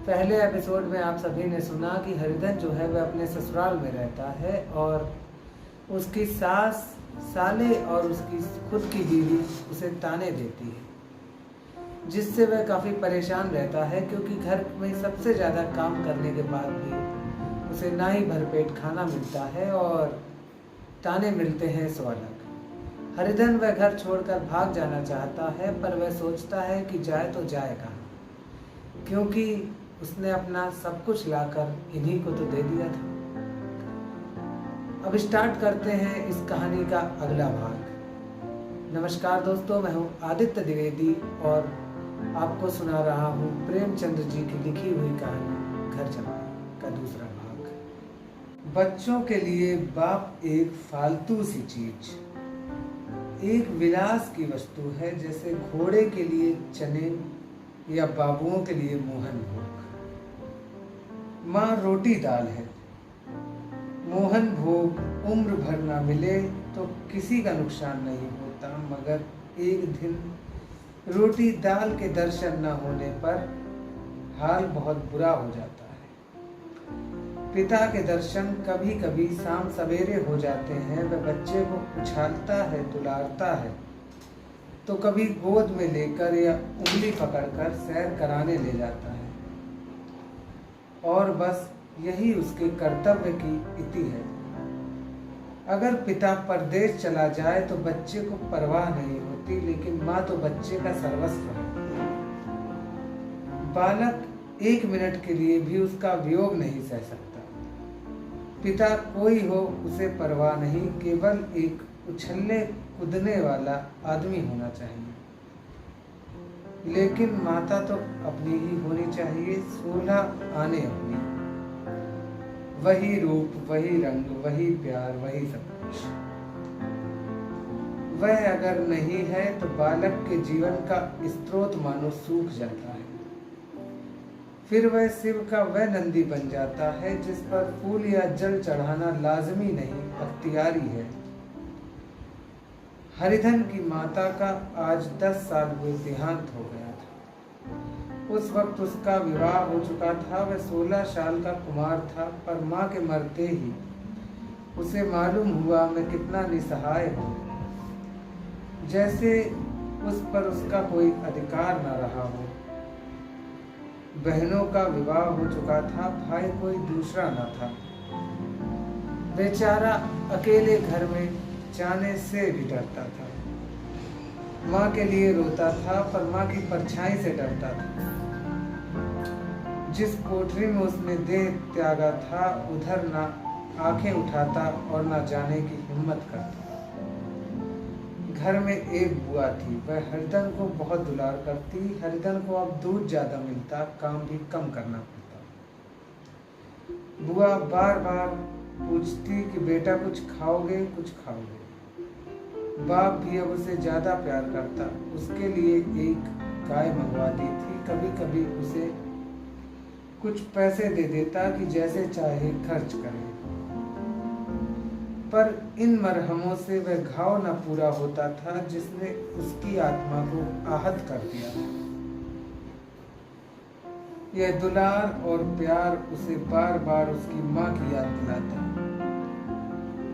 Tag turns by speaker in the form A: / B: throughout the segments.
A: पहले एपिसोड में आप सभी ने सुना कि हरिधन जो है वह अपने ससुराल में रहता है और उसकी सास, साले और उसकी खुद की बीवी उसे ताने देती है, जिससे वह काफ़ी परेशान रहता है क्योंकि घर में सबसे ज़्यादा काम करने के बाद भी उसे ना ही भरपेट खाना मिलता है और ताने मिलते हैं सो अलग। हरिधन वह घर छोड़कर भाग जाना चाहता है, पर वह सोचता है कि जाए तो जाए कहाँ, क्योंकि उसने अपना सब कुछ लाकर इन्हीं को तो दे दिया था। अब स्टार्ट करते हैं इस कहानी का अगला भाग। नमस्कार दोस्तों, मैं हूँ आदित्य द्विवेदी और आपको सुना रहा हूँ प्रेमचंद्र जी की लिखी हुई कहानी घर जमाई का दूसरा भाग। बच्चों के लिए बाप एक फालतू सी चीज, एक विलास की वस्तु है, जैसे घोड़े के लिए चने या बाबुओं के लिए मोहन भोग। माँ रोटी दाल है, मोहन भोग उम्र भर ना मिले तो किसी का नुकसान नहीं होता, मगर एक दिन रोटी दाल के दर्शन न होने पर हाल बहुत बुरा हो जाता है। पिता के दर्शन कभी कभी शाम सवेरे हो जाते हैं। वह बच्चे को उछालता है, दुलारता है, तो कभी गोद में लेकर या उंगली पकड़कर सैर कराने ले जाता है, और बस यही उसके कर्तव्य की इति है। अगर पिता परदेश चला जाए तो बच्चे को परवाह नहीं होती, लेकिन माँ तो बच्चे का सर्वस्व है। बालक एक मिनट के लिए भी उसका वियोग नहीं सह सकता। पिता कोई हो उसे परवाह नहीं, केवल एक उछलने कूदने वाला आदमी होना चाहिए। लेकिन माता तो अपनी ही होनी चाहिए, 16 आने अपनी, वही रूप, वही रंग, वही प्यार, वही सब कुछ। वह अगर नहीं है तो बालक के जीवन का स्रोत मानो सूख जाता है। फिर वह शिव का वह नंदी बन जाता है जिस पर फूल या जल चढ़ाना लाजमी नहीं, अख्तियारी है। हरिधन की माता का आज 10 साल हुए देहांत हो गया था। उस वक्त उसका विवाह हो चुका था। वह 16 साल का कुमार था, पर माँ के मरते ही उसे मालूम हुआ मैं कितना निसहाय हूँ, जैसे उस पर उसका कोई अधिकार न रहा हो। बहनों का विवाह हो चुका था, भाई कोई दूसरा न था। बेचारा अकेले घर में जाने से भी डरता था। माँ के लिए रोता था, पर माँ की परछाई से डरता था। जिस कोठरी में उसने देह त्यागा था, उधर ना आंखें उठाता और ना जाने की हिम्मत करता। घर में एक बुआ थी, वह हरिधन को बहुत दुलार करती। हरिधन को अब दूध ज्यादा मिलता, काम भी कम करना पड़ता। बुआ बार बार पूछती कि बेटा कुछ खाओगे, कुछ खाओगे। बाप भी अब उसे ज्यादा प्यार करता, उसके लिए एक गाय मंगवा दी थी। कभी कभी उसे कुछ पैसे दे देता कि जैसे चाहे खर्च करे, पर इन मरहमों से वह घाव न पूरा होता था जिसने उसकी आत्मा को आहत कर दिया। यह दुलार और प्यार उसे बार बार उसकी माँ की याद दिलाता।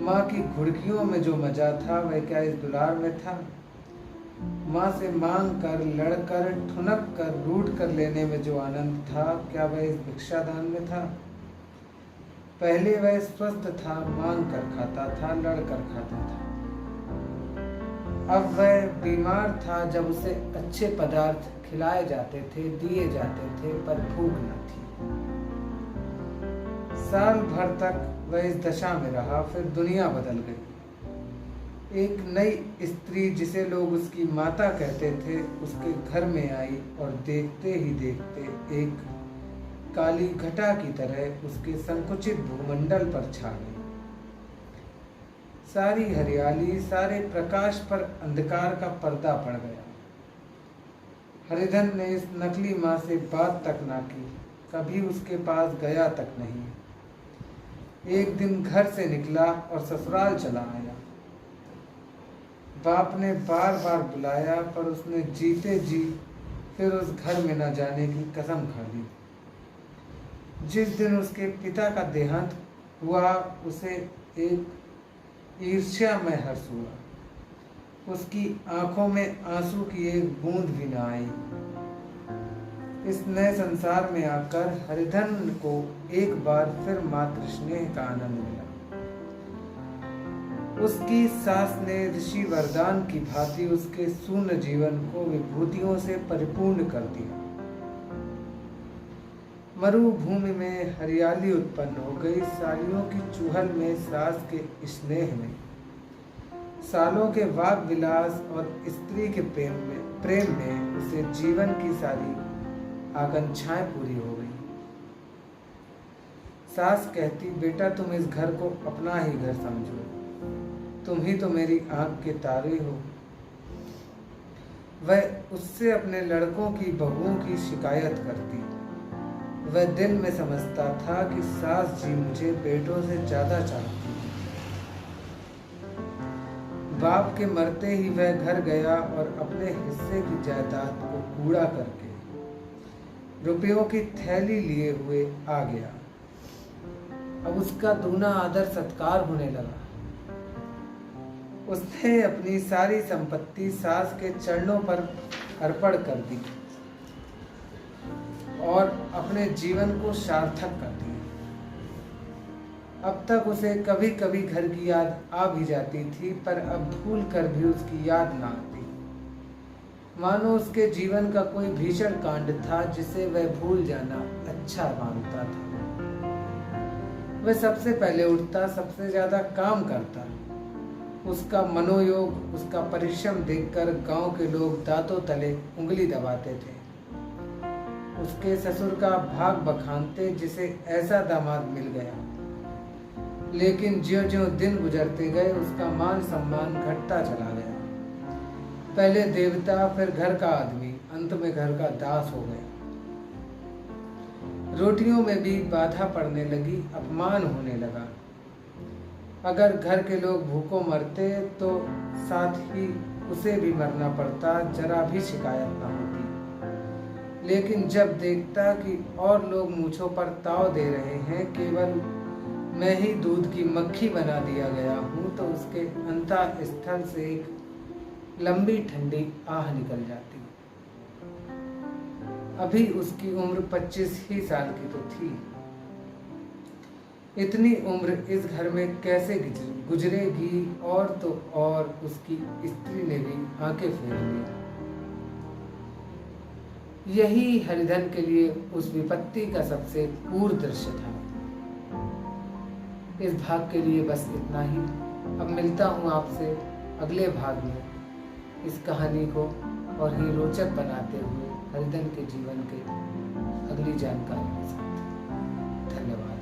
A: माँ की घुड़कियों में जो मजा था वह क्या इस दुलार में था? माँ से मांग कर, लड़कर, ठुनक कर, रूठ कर लेने में जो आनंद था, क्या वह इस भिक्षादान में था? पहले वह स्वस्थ था, मांग कर खाता था, लड़ कर खाता था। अब वह बीमार था, जब उसे अच्छे पदार्थ खिलाए जाते थे, दिए जाते थे, पर भूख न थी। साल भर तक वह इस दशा में रहा, फिर दुनिया बदल गई। एक नई स्त्री, जिसे लोग उसकी माता कहते थे, उसके घर में आई और देखते ही देखते एक काली घटा की तरह उसके संकुचित भूमंडल पर छा गई। सारी हरियाली, सारे प्रकाश पर अंधकार का पर्दा पड़ गया। हरिधन ने इस नकली माँ से बात तक ना की, कभी उसके पास गया तक नहीं। एक दिन घर से निकला और ससुराल चला आया। बाप ने बार बार बुलाया, पर उसने जीते जी फिर उस घर में न जाने की कसम खा ली। जिस दिन उसके पिता का देहांत हुआ उसे एक ईर्ष्यामय हर्ष हुआ। उसकी आंखों में आंसू की एक बूंद भी न आई। इस नए संसार में आकर हरिधन को एक बार फिर मातृ स्नेह का आनंद मिला। उसकी सास ने ऋषि वरदान की भांति उसके शून्य जीवन को विभूतियों से परिपूर्ण कर दिया। मरुभूमि में हरियाली उत्पन्न हो गई। सालियों की चूहल में सास के स्नेह में, सालों के वाग विलास और स्त्री के प्रेम में उसे जीवन की सारी आकांक्षाएं पूरी हो गई। सास कहती, बेटा तुम इस घर को अपना ही घर समझो, तुम ही तो मेरी आंख के तारे हो। वह उससे अपने लड़कों की बहुओं की शिकायत करती। वह दिल में समझता था कि सास जी मुझे बेटों से ज्यादा चाहती। बाप के मरते ही वह घर गया और अपने हिस्से की जायदाद को कूड़ा करके रुपयों की थैली लिए हुए आ गया। अब उसका दूना आदर सत्कार होने लगा। उसने अपनी सारी संपत्ति सास के चरणों पर अर्पण कर दी और अपने जीवन को सार्थक कर दिया। अब तक उसे कभी कभी घर की याद आ भी जाती थी, पर अब भूल कर भी उसकी याद ना आती। मानो उसके जीवन का कोई भीषण कांड था जिसे वह भूल जाना अच्छा मानता था। वह सबसे पहले उठता, सबसे ज्यादा काम करता। उसका मनोयोग, उसका परिश्रम देखकर गांव के लोग दांतों तले उंगली दबाते थे। उसके ससुर का भाग बखानते जिसे ऐसा दामाद मिल गया। लेकिन ज्यों-ज्यों दिन गुजरते गए उसका मान सम्मान घटता चला गया। पहले देवता, फिर घर का आदमी, अंत में घर का दास हो गया। रोटियों में भी बाधा पड़ने लगी, अपमान होने लगा। अगर घर के लोग भूखों मरते तो साथ ही उसे भी मरना पड़ता, जरा भी शिकायत न होती। लेकिन जब देखता कि और लोग मूंछों पर ताव दे रहे हैं, केवल मैं ही दूध की मक्खी बना दिया गया हूँ, तो उसके अंतःस्थल से एक लंबी ठंडी आह निकल जाती। अभी उसकी उम्र 25 ही साल की तो थी। इतनी उम्र इस घर में कैसे गुजरेगी, और तो और उसकी स्त्री ने भी आंखें फेर ली। यही हरिधन के लिए उस विपत्ति का सबसे क्रूर दृश्य था। इस भाग के लिए बस इतना ही। अब मिलता हूँ आपसे अगले भाग में इस कहानी को और ही रोचक बनाते हुए हरिधन के जीवन के अगली जानकारी के साथ। धन्यवाद।